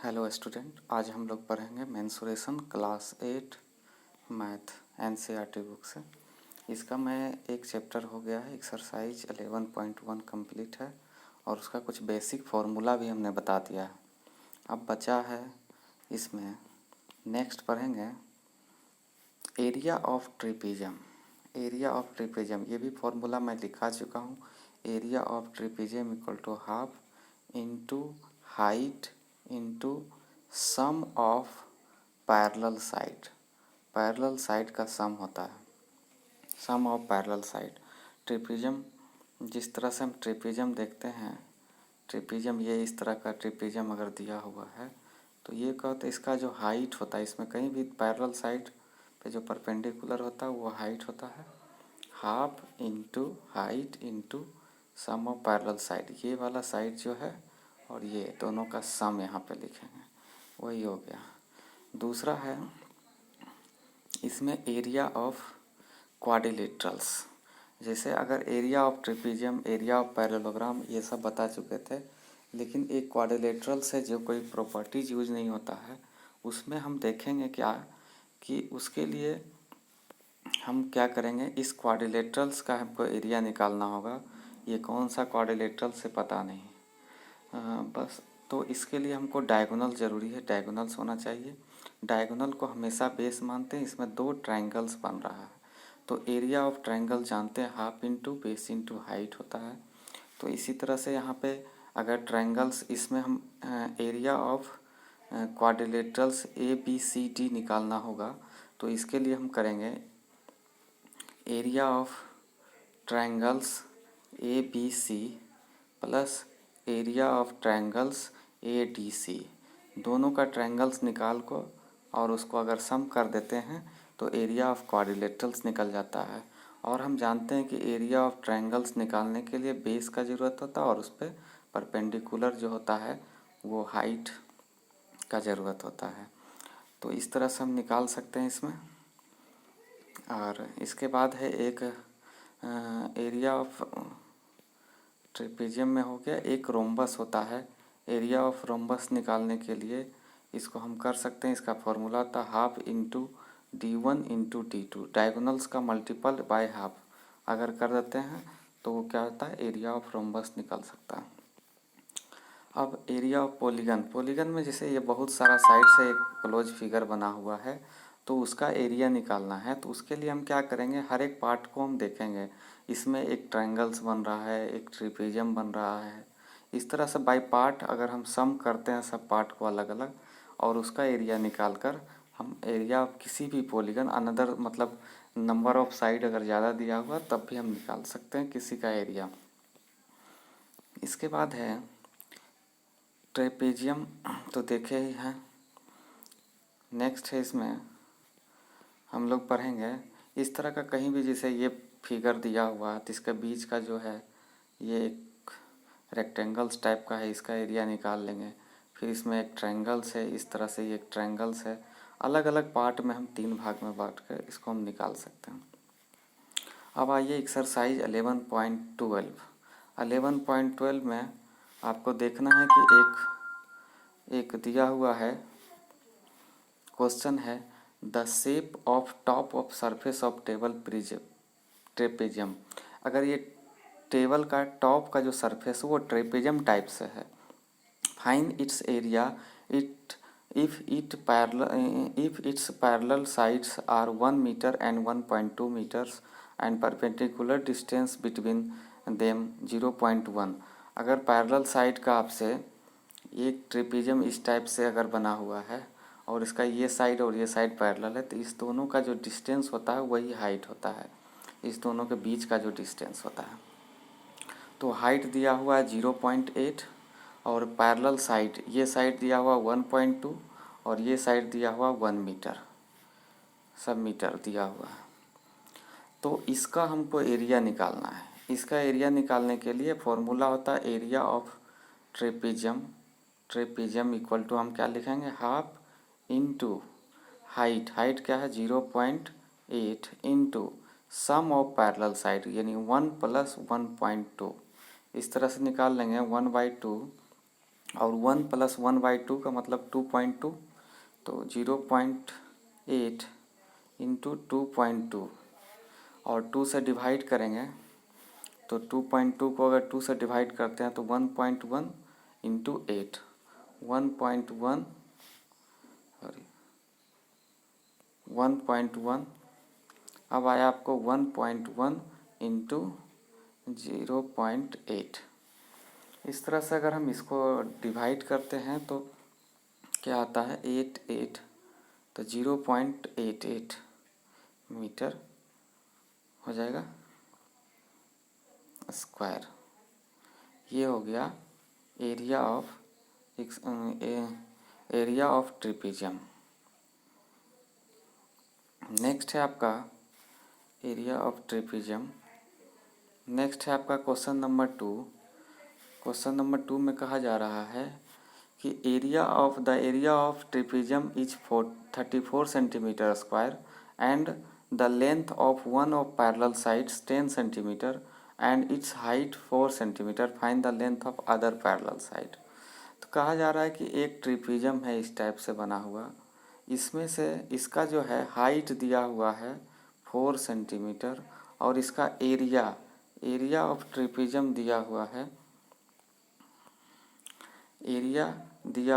Hello student, आज हम लोग पढ़ेंगे mensuration class 8 math NCERT book से। इसका मैं एक चैप्टर हो गया है, एक्सरसाइज 11.1 कंप्लीट है और उसका कुछ बेसिक फार्मूला भी हमने बता दिया है। अब बचा है इसमें नेक्स्ट पढ़ेंगे area of trapezium. Area of trapezium ये भी फार्मूला मैं लिखा चुका हूँ। Area of trapezium equal to half into height into sum of parallel side. Parallel side का सम होता है, sum of parallel side. Trapezium जिस तरह से हम ट्रिपेजियम देखते हैं, ट्रिपेजियम ये इस तरह का ट्रिपेजियम अगर दिया हुआ है तो ये कहते इसका जो हाइट होता है, इसमें कहीं भी पैरेलल साइड पे जो परपेंडिकुलर होता है वो हाइट होता है half into height into sum of parallel side. ये वाला साइड जो है और ये दोनों का सम यहाँ पे लिखेंगे, वही हो गया। दूसरा है इसमें एरिया ऑफ क्वाड्रिलेटरल्स। जैसे अगर area of trapezium, area of parallelogram ये सब बता चुके थे, लेकिन एक क्वाड्रिलेटरल से जो कोई प्रॉपर्टीज यूज नहीं होता है उसमें हम देखेंगे क्या कि उसके लिए हम क्या करेंगे, इस क्वाड्रिलेटरल्स का हमको एरिया निकालना होगा। ये कौन सा क्वाड्रिलेटरल से पता नहीं, बस। तो इसके लिए हमको डायगोनल ज़रूरी है, डायगोनल्स होना चाहिए। डायगोनल को हमेशा बेस मानते हैं। इसमें दो ट्रायंगल्स बन रहा है तो एरिया ऑफ ट्रायंगल जानते हैं half into base into height होता है। तो इसी तरह से यहाँ पे अगर ट्रायंगल्स, इसमें हम area of quadrilaterals A B C D निकालना होगा तो इसके लिए हम करेंगे area of triangles A B C plus area of triangles A D C. दोनों का ट्रायंगल्स निकाल को और उसको अगर सम कर देते हैं तो एरिया ऑफ क्वाड्रिलेटरल्स निकल जाता है। और हम जानते हैं कि एरिया ऑफ ट्रायंगल्स निकालने के लिए बेस का ज़रूरत होता है और उस पर परपेंडिकुलर जो होता है वो हाइट का ज़रूरत होता है। तो इस तरह से हम निकाल सकते हैं इसमें। और इसके बाद है एक एरिया ऑफ ट्रेपेजियम में हो गया, एक रोम्बस होता है। एरिया ऑफ रोम्बस निकालने के लिए इसको हम कर सकते हैं, इसका फॉर्मूला होता है half into D1 into D2, diagonals का मल्टीपल बाय हाफ अगर कर देते हैं तो वो क्या होता है, एरिया ऑफ रोम्बस निकल सकता है। अब एरिया ऑफ पॉलीगन, पॉलीगन में जैसे ये बहुत सारा साइड से एक क्लोज फिगर बना हुआ है तो उसका एरिया निकालना है। तो उसके लिए हम क्या करेंगे, हर एक पार्ट को हम देखेंगे। इसमें एक ट्रायंगल्स बन रहा है, एक ट्रिपेजियम बन रहा है। इस तरह से बाय पार्ट अगर हम सम करते हैं सब पार्ट को अलग अलग और उसका एरिया निकाल कर हम एरिया ऑफ किसी भी पॉलीगन अनदर, मतलब नंबर ऑफ साइड अगर ज़्यादा दिया हुआ तब भी हम निकाल सकते हैं किसी का एरिया। इसके बाद है ट्रेपेजियम, तो देखे ही हैं। नेक्स्ट है इसमें हम लोग पढ़ेंगे इस तरह का कहीं भी, जैसे ये फिगर दिया हुआ है तो इसके बीच का जो है ये एक रेक्टेंगल्स टाइप का है, इसका एरिया निकाल लेंगे। फिर इसमें एक ट्रायंगल्स है, इस तरह से ये एक ट्रायंगल्स है। अलग अलग पार्ट में हम 3 भाग में बांट कर इसको हम निकाल सकते हैं। अब आइए एक्सरसाइज 11.12। 11.12 में आपको देखना है कि एक दिया हुआ है क्वेश्चन है, the shape of top of surface of table trapezium. अगर ये टेबल का टॉप का जो सरफेस है वो ट्रेपेजियम टाइप से है, find its area if its parallel sides are 1 metre and 1.2 metres and perpendicular distance between them 0.1। अगर पैरेलल साइड का आपसे एक ट्रेपेजियम इस टाइप से अगर बना हुआ है और इसका ये साइड और ये साइड पैरेलल है तो इस दोनों का जो डिस्टेंस होता है वही हाइट होता है, इस दोनों के बीच का जो डिस्टेंस होता है। तो हाइट दिया हुआ है 0.8 और पैरेलल साइड, ये साइड दिया हुआ 1.2 और ये साइड दिया हुआ 1 मीटर, सब मीटर दिया हुआ है। तो इसका हमको एरिया निकालना है। इसका एरिया निकालने के लिए फॉर्मूला होता है area of trapezium. Trapezium equal to हम क्या लिखेंगे, हाफ इंटू हाइट, हाइट क्या है 0.8 into sum of parallel side यानी 1 + 1.2। इस तरह से निकाल लेंगे 1/2 और 1 + 1/2 का मतलब 2.2, तो 0.8 इंटू 2.2 और 2 से डिवाइड करेंगे तो 2.2 को अगर 2 से डिवाइड करते हैं तो 1.1 इंटू 8, 1.1 सॉरी 1.1। अब आया आपको 1.1 इंटू 0.8। इस तरह से अगर हम इसको डिवाइड करते हैं तो क्या आता है 8 तो 0.88 मीटर हो जाएगा स्क्वायर। ये हो गया एरिया ऑफ ट्रेपेजियम। नेक्स्ट है आपका एरिया ऑफ ट्रेपेजियम। नेक्स्ट है आपका क्वेश्चन नंबर 2। क्वेश्चन नंबर 2 में कहा जा रहा है कि area of trapezium is 34 centimetre square and the length of one of parallel sides 10 centimetre and it's height 4 centimetre, find the length of other parallel side. तो कहा जा रहा है कि एक ट्रेपेजियम है इस टाइप से बना हुआ, इसमें से इसका जो है हाइट दिया हुआ है 4 सेंटीमीटर और इसका एरिया ऑफ ट्रेपेजियम दिया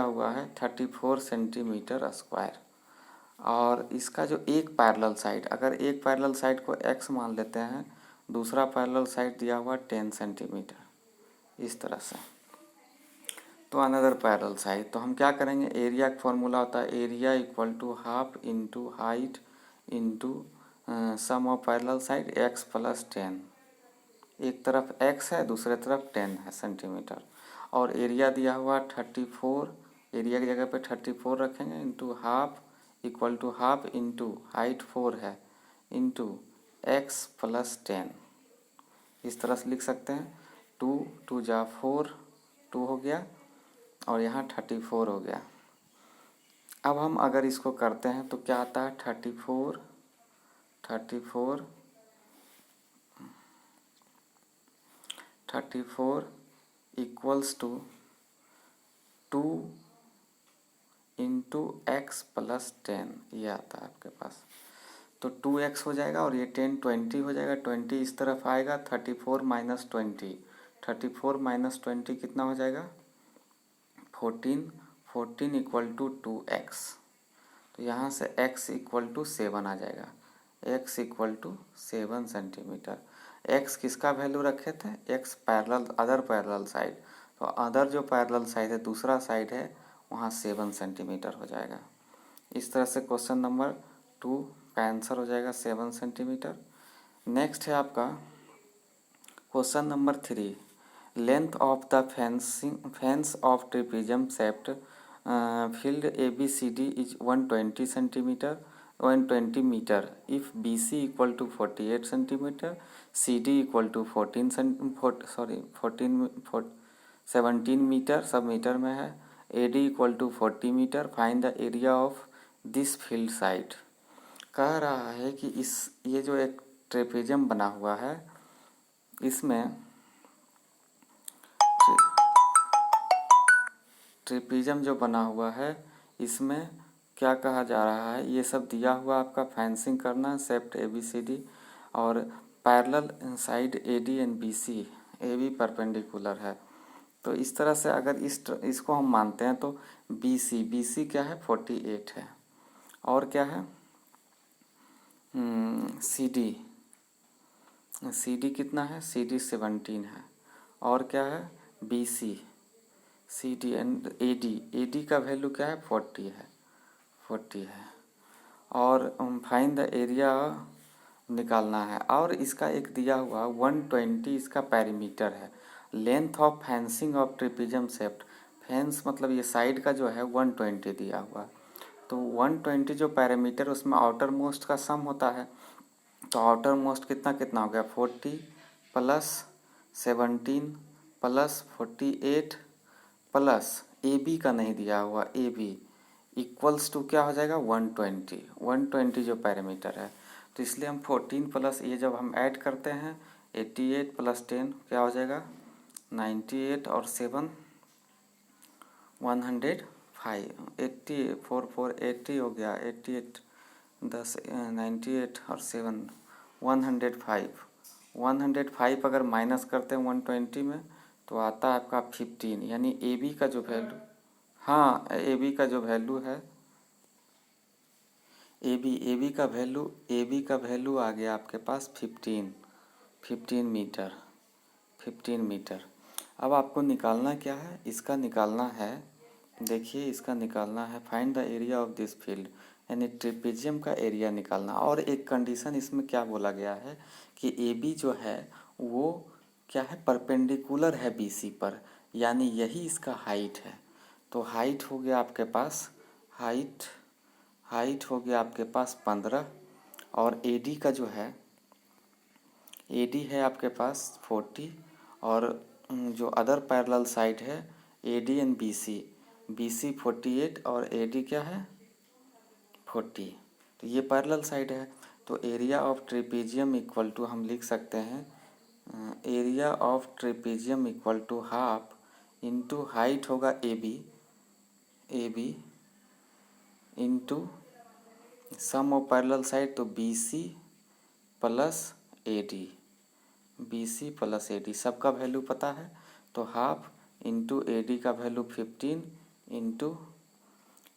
हुआ है 34 सेंटीमीटर स्क्वायर। और इसका जो एक पैरेलल साइड, अगर एक पैरेलल साइड को x मान लेते हैं, दूसरा पैरेलल साइड दिया हुआ 10 सेंटीमीटर इस तरह से। तो अनदर पैरेलल साइड, तो हम क्या करेंगे, एरिया का फॉर्मूला होता है area equal to half into height into sum of parallel side x + 10। एक तरफ x है दूसरे तरफ 10 है सेंटीमीटर और एरिया दिया हुआ 34, एरिया की जगह पे 34 रखेंगे into half equal to half into height 4 है इंटू x + 10। इस तरह से लिख सकते हैं 2 2 जा 4, 2 हो गया और यहाँ 34 हो गया। अब हम अगर इसको करते हैं तो क्या आता है 34 इक्वल्स टू 2 इंटू x + 10, ये आता है आपके पास। तो 2x हो जाएगा और ये 10 20 हो जाएगा, 20 इस तरफ आएगा, 34 - 20, 34 - 20 कितना हो जाएगा 14 इक्वल टू 2x। तो यहाँ से x इक्वल टू 7 आ जाएगा, x equal to 7 centimetre. x किसका वैल्यू रखे थे, x अदर पैरेलल साइड, तो अदर जो पैरेलल साइड है दूसरा साइड है वहाँ 7 सेंटीमीटर हो जाएगा। इस तरह से क्वेश्चन नंबर 2 का आंसर हो जाएगा 7 सेंटीमीटर। नेक्स्ट है आपका question number 3। Length of the fence of trapezium shaped field ABCD is 120 metre if BC equal to 48 centimetre, CD equal to 17 metre, सब मीटर में है, AD equal to 40 metre, find the area of this field side. कह रहा है कि ये जो एक ट्रेपेजियम बना हुआ है इसमें ट्रेपेजियम जो बना हुआ है इसमें क्या कहा जा रहा है, ये सब दिया हुआ आपका फेंसिंग करना, शेप्ड ABCD और parallel side AD and BC, AB perpendicular है। तो इस तरह से अगर इसको हम मानते हैं तो BC क्या है 48 है और क्या है CD कितना है, CD 17 है और क्या है BC CD एंड AD का वैल्यू क्या है 40 है और फाइंड द एरिया निकालना है। और इसका एक दिया हुआ 120 इसका पैरीमीटर है। Length of fencing of trapezium shaped, fence मतलब ये साइड का जो है 120 दिया हुआ, तो 120 जो पैरामीटर उसमें आउटर मोस्ट का सम होता है, तो आउटर मोस्ट कितना हो गया 40 + 17 + 48 प्लस AB का नहीं दिया हुआ AB इक्वल्स टू क्या हो जाएगा 120 जो पैरामीटर है। तो इसलिए हम 14 प्लस ये जब हम ऐड करते हैं 88 + 10 क्या हो जाएगा 98 और 7 105, 80, 4 4 80 हो गया, 88 10 98 और 7 105। 105 अगर माइनस करते हैं 120 में तो आता है आपका 15, यानी ए बी का जो वैल्यू, हाँ ए बी का जो वैल्यू है, ए बी का वैल्यू आ गया आपके पास 15 मीटर, 15 मीटर। अब आपको निकालना क्या है, इसका निकालना है, देखिए इसका निकालना है find the area of this field, यानी ट्रेपेजियम का एरिया निकालना। और एक कंडीशन इसमें क्या बोला गया है कि ए बी जो है वो क्या है, परपेंडिकुलर है बी सी पर, यानी यही इसका हाइट है। तो हाइट हो गया आपके पास, हाइट हो गया आपके पास 15, और ए डी का जो है, ए डी है आपके पास 40, और जो अदर पैरेलल साइड है A D and B C 48 और ए डी क्या है 40, तो ये पैरेलल साइड है। तो area of trapezium equal to हम लिख सकते हैं, area of trapezium equal to half into height होगा A B into sum of parallel side, तो B C plus A D, B C plus A D सबका value पता है, तो हाफ इंटू ए डी का वैल्यू 15 इंटू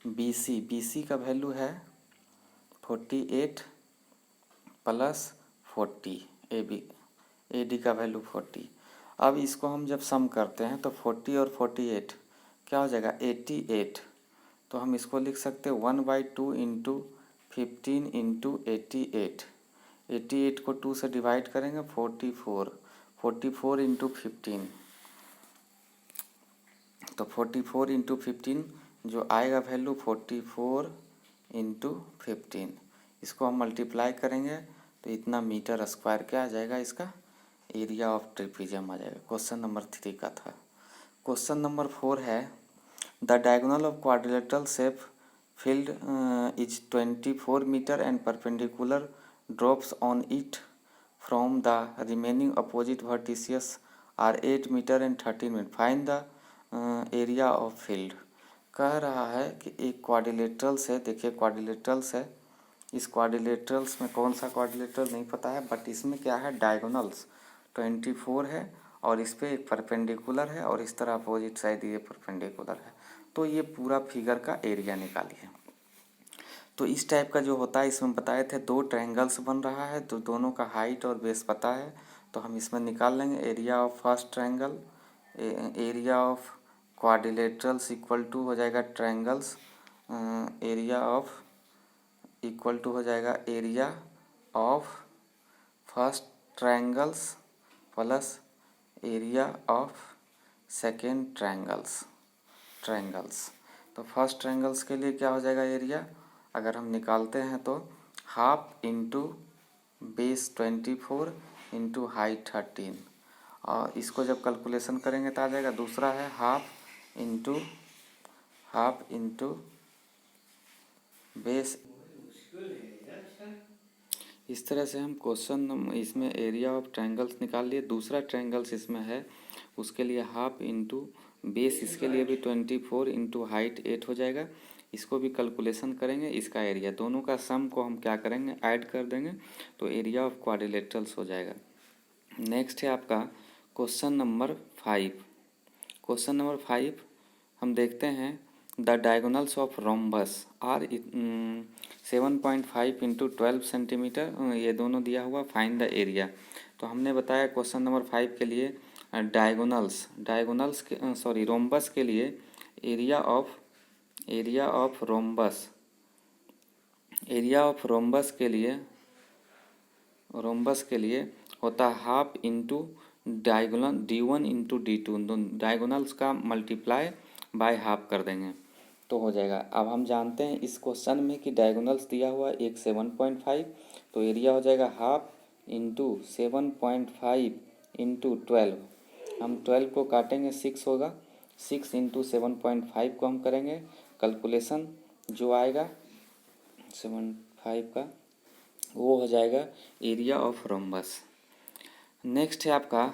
बी सी का value है 48 plus 40, A D का वैल्यू 40। अब इसको हम जब सम करते हैं तो 40 और 48 क्या हो जाएगा 88, तो हम इसको लिख सकते हैं 1/2 इंटू 15 इंटू 88, 88 को 2 से डिवाइड करेंगे 44 इंटू 15, तो 44 इंटू 15 जो आएगा वैल्यू 44 इंटू 15, इसको हम मल्टीप्लाई करेंगे तो इतना मीटर स्क्वायर क्या आ जाएगा, इसका एरिया ऑफ ट्रेपेजियम आ जाएगा। क्वेश्चन नंबर 3 का था। क्वेश्चन नंबर 4 है the diagonal of quadrilateral shape field is 24 metre and perpendicular drops on it from the remaining opposite vertices are 8 metre and 13 metre, find the area of field. कह रहा है कि एक quadrilaterals है, देखिए क्वाड्रिलेटरल्स है, इस क्वाड्रिलेटरल्स में कौन सा क्वाड्रिलेटरल नहीं पता है, बट इसमें क्या है डायगोनल्स 24 है और इस पर एक परपेंडिकुलर है और इस तरह अपोजिट साइड ये परपेंडिकुलर है, तो ये पूरा फिगर का एरिया निकालिए। तो इस टाइप का जो होता है इसमें बताए थे 2 ट्रायंगल्स बन रहा है, तो दोनों का हाइट और बेस पता है, तो हम इसमें निकाल लेंगे area of first triangle, area of quadrilaterals equal to हो जाएगा triangles, area of equal to हो जाएगा area of first triangles plus area of second triangles. तो फर्स्ट ट्रायंगल्स के लिए क्या हो जाएगा एरिया, अगर हम निकालते हैं तो half into base 24 into height 13, और इसको जब कैलकुलेशन करेंगे तो आ जाएगा, दूसरा है हाफ इंटू बेस। इस तरह से हम क्वेश्चन इसमें एरिया ऑफ ट्रायंगल्स निकाल लिए। दूसरा ट्रायंगल्स इसमें है उसके लिए हाफ इंटू बेस, इसके लिए भी 24 इंटू हाइट 8 हो जाएगा, इसको भी कैलकुलेशन करेंगे, इसका एरिया दोनों का सम को हम क्या करेंगे ऐड कर देंगे, तो एरिया ऑफ क्वाड्रिलेटरल्स हो जाएगा। नेक्स्ट है आपका क्वेश्चन नंबर 5। क्वेश्चन नंबर 5 हम देखते हैं the diagonals of rhombus are 7.5 into 12 centimetre, ये दोनों दिया हुआ, फाइंड द एरिया। तो हमने बताया क्वेश्चन नंबर 5 के लिए डायगोनल्स के रोम्बस के लिए एरिया ऑफ रोम्बस के लिए होता है half into diagonal D1 into D2, diagonals का मल्टीप्लाई बाय हाफ कर देंगे तो हो जाएगा। अब हम जानते हैं इस क्वेश्चन में कि डायगोनल्स दिया हुआ एक 7.5, तो एरिया हो जाएगा हाफ इंटू 7.5 इंटू 12, हम 12 को काटेंगे 6 होगा, 6 इंटू 7.5 को हम करेंगे कैलकुलेशन, जो आएगा 7.5 का वो हो जाएगा एरिया ऑफ रोम्बस। नेक्स्ट है आपका